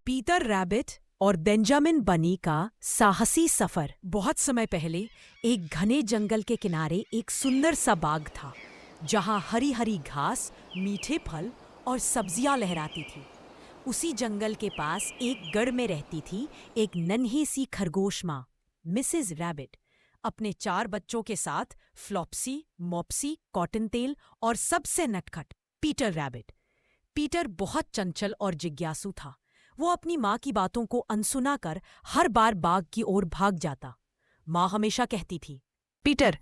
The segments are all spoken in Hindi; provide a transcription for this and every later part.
पीटर रैबिट और बेंजामिन बनी का साहसी सफर। बहुत समय पहले एक घने जंगल के किनारे एक सुंदर सा बाग था, जहां हरी हरी घास, मीठे फल और सब्जियां लहराती थी। उसी जंगल के पास एक गढ़ में रहती थी एक नन्ही सी खरगोश माँ, मिसेस रैबिट, अपने 4 बच्चों के साथ, फ्लॉप्सी, मॉप्सी, कॉटनटेल और सबसे नटखट पीटर रैबिट। पीटर बहुत चंचल और जिज्ञासु था। वो अपनी माँ की बातों को अनसुना कर हर बार बाग की ओर भाग जाता। माँ हमेशा कहती थी, पीटर,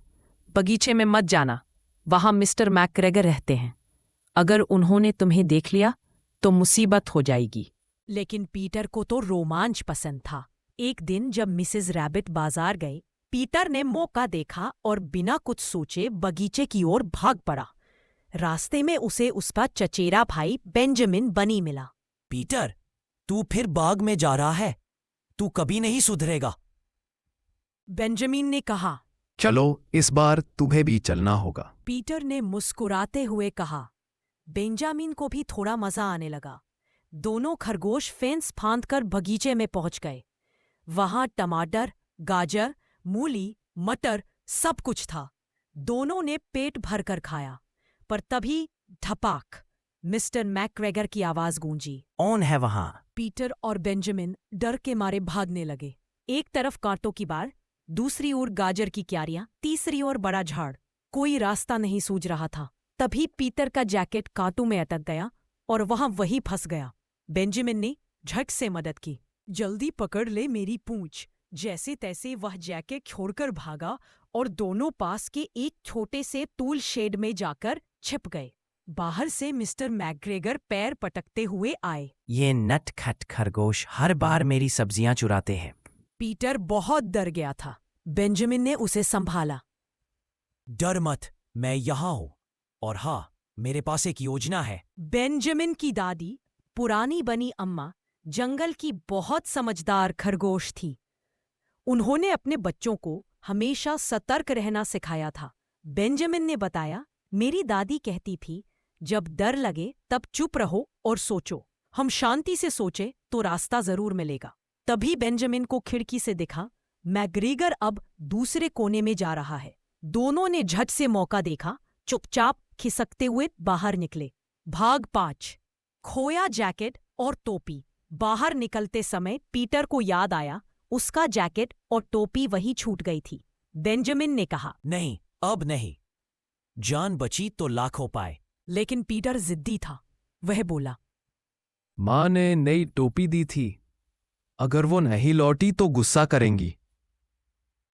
बगीचे में मत जाना, वहां मिस्टर मैकग्रेगर रहते हैं। अगर उन्होंने तुम्हें देख लिया तो मुसीबत हो जाएगी। लेकिन पीटर को तो रोमांच पसंद था। एक दिन जब मिसेस रैबिट बाजार गए, पीटर ने मौका देखा और बिना कुछ सोचे बगीचे की ओर भाग पड़ा। रास्ते में उसे उसका चचेरा भाई बेंजामिन बनी मिला। पीटर, तू फिर बाग में जा रहा है? तू कभी नहीं सुधरेगा। बेंजामिन ने कहा। चलो, इस बार तुम्हें भी चलना होगा। पीटर ने मुस्कुराते हुए कहा। बेंजामिन को भी थोड़ा मजा आने लगा। दोनों खरगोश फेंस फांदकर बगीचे में पहुंच गए। वहां टमाटर, गाजर, मूली, मटर सब कुछ था। दोनों ने पेट भरकर खाया, पर तभी धपाक, मिस्टर मैकग्रेगर की आवाज गूंजी। कौन है वहां? पीटर और बेंजामिन डर के मारे भागने लगे। एक तरफ कांटों की बाढ़, दूसरी ओर गाजर की क्यारियां, तीसरी ओर बड़ा झाड़। कोई रास्ता नहीं सूझ रहा था। तभी पीटर का जैकेट कांटों में अटक गया और वहां वही फंस गया। बेंजामिन ने झट से मदद की। जल्दी पकड़ ले मेरी पूंछ। जैसे तैसे वह जैकेट छोड़कर भागा और दोनों पास के एक छोटे से टूल शेड में जाकर छिप गए। बाहर से मिस्टर मैकग्रेगर पैर पटकते हुए आए। ये नटखट खरगोश हर बार मेरी सब्जियां चुराते हैं। पीटर बहुत डर गया था। बेंजामिन ने उसे संभाला। डर मत, मैं यहाँ हूँ। और हाँ, मेरे पास एक योजना है। बेंजामिन की दादी, पुरानी बनी अम्मा, जंगल की बहुत समझदार खरगोश थी। उन्होंने अपने बच्चों को हमेशा सतर्क रहना सिखाया था। बेंजामिन ने बताया, मेरी दादी कहती थी, जब डर लगे तब चुप रहो और सोचो। हम शांति से सोचे तो रास्ता जरूर मिलेगा। तभी बेंजामिन को खिड़की से दिखा, मैकग्रेगर अब दूसरे कोने में जा रहा है। दोनों ने झट से मौका देखा, चुपचाप खिसकते हुए बाहर निकले। भाग 5। खोया जैकेट और टोपी। बाहर निकलते समय पीटर को याद आया, उसका जैकेट और टोपी वहीं छूट गई थी। बेंजामिन ने कहा, नहीं, अब नहीं। जान बची तो लाखों पाए। लेकिन पीटर जिद्दी था। वह बोला, माँ ने नई टोपी दी थी, अगर वो नहीं लौटी तो गुस्सा करेंगी।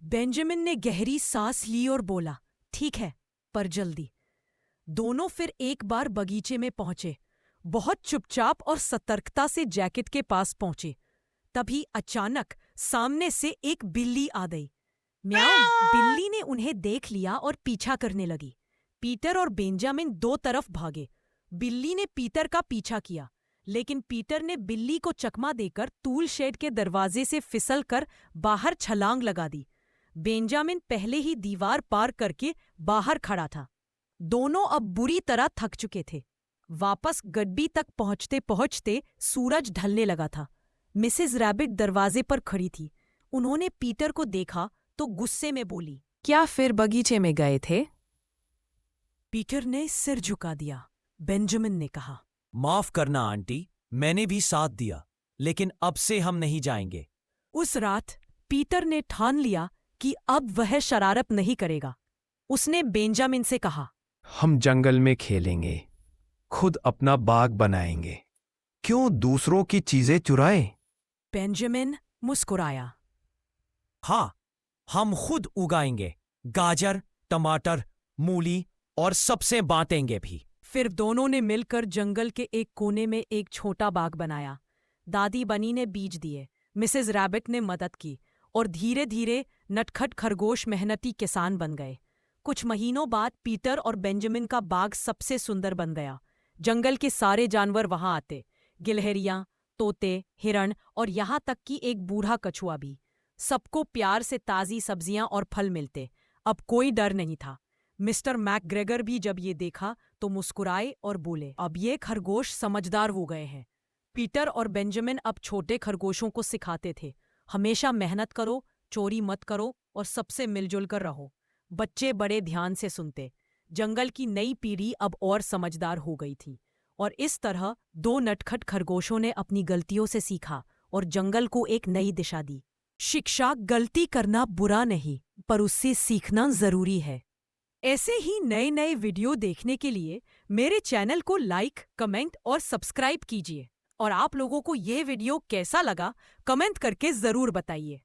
बेंजामिन ने गहरी सांस ली और बोला, ठीक है, पर जल्दी। दोनों फिर एक बार बगीचे में पहुंचे। बहुत चुपचाप और सतर्कता से जैकेट के पास पहुंचे। तभी अचानक सामने से एक बिल्ली आ गई। म्याऊ। बिल्ली ने उन्हें देख लिया और पीछा करने लगी। पीटर और बेंजामिन दो तरफ भागे। बिल्ली ने पीटर का पीछा किया, लेकिन पीटर ने बिल्ली को चकमा देकर टूल शेड के दरवाजे से फिसल कर बाहर छलांग लगा दी। बेंजामिन पहले ही दीवार पार करके बाहर खड़ा था। दोनों अब बुरी तरह थक चुके थे। वापस गड्डी तक पहुंचते पहुंचते सूरज ढलने लगा था। मिसेस रैबिट दरवाजे पर खड़ी थी। उन्होंने पीटर को देखा तो गुस्से में बोली, क्या फिर बगीचे में गए थे? पीटर ने सिर झुका दिया। बेंजामिन ने कहा, माफ करना आंटी, मैंने भी साथ दिया, लेकिन अब से हम नहीं जाएंगे। उस रात पीटर ने ठान लिया कि अब वह शरारत नहीं करेगा। उसने बेंजामिन से कहा, हम जंगल में खेलेंगे, खुद अपना बाग बनाएंगे। क्यों दूसरों की चीजें चुराए? बेंजामिन मुस्कुराया। हाँ, हम खुद उगाएंगे। गाजर, टमाटर, मूली और सबसे बांटेंगे भी। फिर दोनों ने मिलकर जंगल के एक कोने में एक छोटा बाग बनाया। दादी बनी ने बीज दिए, मिसेस रैबिट ने मदद की और धीरे धीरे नटखट खरगोश मेहनती किसान बन गए। कुछ महीनों बाद पीटर और बेंजामिन का बाग सबसे सुंदर बन गया। जंगल के सारे जानवर वहां आते, गिलहरियां, तोते, हिरण और यहाँ तक कि एक बूढ़ा कछुआ भी। सबको प्यार से ताज़ी सब्जियां और फल मिलते। अब कोई डर नहीं था। मिस्टर मैकग्रेगर भी जब ये देखा तो मुस्कुराए और बोले, अब ये खरगोश समझदार हो गए हैं। पीटर और बेंजामिन अब छोटे खरगोशों को सिखाते थे, हमेशा मेहनत करो, चोरी मत करो और सबसे मिलजुल कर रहो। बच्चे बड़े ध्यान से सुनते। जंगल की नई पीढ़ी अब और समझदार हो गई थी और इस तरह दो नटखट खरगोशों ने अपनी गलतियों से सीखा और जंगल को एक नई दिशा दी। शिक्षा, गलती करना बुरा नहीं, पर उससे सीखना जरूरी है। ऐसे ही नए नए वीडियो देखने के लिए मेरे चैनल को लाइक, कमेंट और सब्सक्राइब कीजिए। और आप लोगों को ये वीडियो कैसा लगा, कमेंट करके जरूर बताइए।